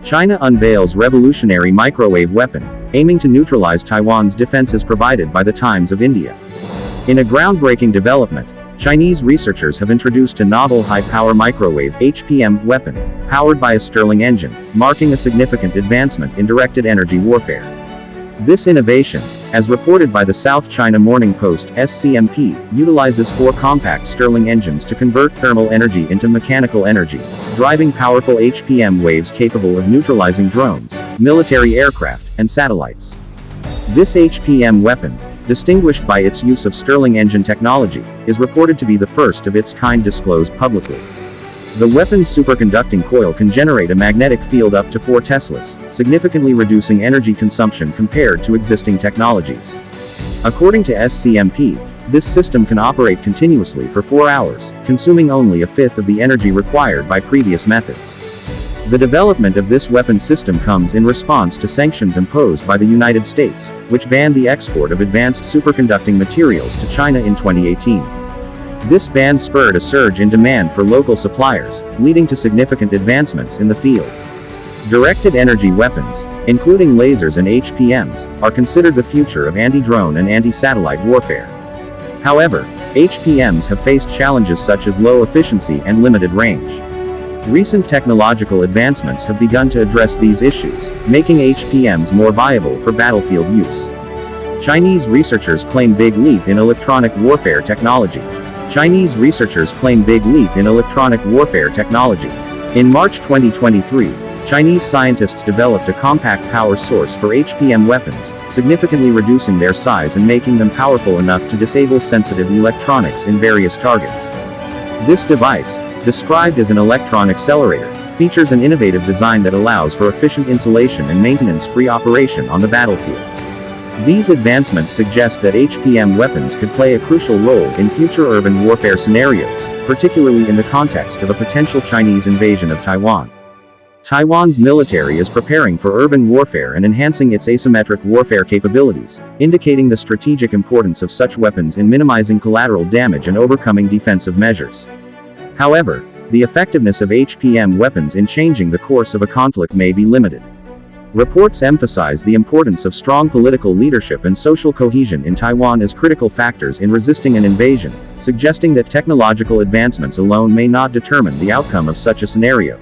China unveils revolutionary microwave weapon, aiming to neutralize Taiwan's defenses provided by the Times of India. In a groundbreaking development, Chinese researchers have introduced a novel high-power microwave (HPM) weapon, powered by a Stirling engine, marking a significant advancement in directed energy warfare. This innovation, as reported by the South China Morning Post (SCMP), utilizes 4 compact Stirling engines to convert thermal energy into mechanical energy, driving powerful HPM waves capable of neutralizing drones, military aircraft, and satellites. This HPM weapon, distinguished by its use of Stirling engine technology, is reported to be the first of its kind disclosed publicly. The weapon's superconducting coil can generate a magnetic field up to 4 teslas, significantly reducing energy consumption compared to existing technologies. According to SCMP, this system can operate continuously for 4 hours, consuming only a fifth of the energy required by previous methods. The development of this weapon system comes in response to sanctions imposed by the United States, which banned the export of advanced superconducting materials to China in 2018. This ban spurred a surge in demand for local suppliers, leading to significant advancements in the field. Directed energy weapons, including lasers and HPMs, are considered the future of anti-drone and anti-satellite warfare. However, HPMs have faced challenges such as low efficiency and limited range. Recent technological advancements have begun to address these issues, making HPMs more viable for battlefield use. Chinese researchers claim big leap in electronic warfare technology. Chinese researchers claim big leap in electronic warfare technology. In March 2023, Chinese scientists developed a compact power source for HPM weapons, significantly reducing their size and making them powerful enough to disable sensitive electronics in various targets. This device, described as an electron accelerator, features an innovative design that allows for efficient installation and maintenance-free operation on the battlefield. These advancements suggest that HPM weapons could play a crucial role in future urban warfare scenarios, particularly in the context of a potential Chinese invasion of Taiwan. Taiwan's military is preparing for urban warfare and enhancing its asymmetric warfare capabilities, indicating the strategic importance of such weapons in minimizing collateral damage and overcoming defensive measures. However, the effectiveness of HPM weapons in changing the course of a conflict may be limited. Reports emphasize the importance of strong political leadership and social cohesion in Taiwan as critical factors in resisting an invasion, suggesting that technological advancements alone may not determine the outcome of such a scenario.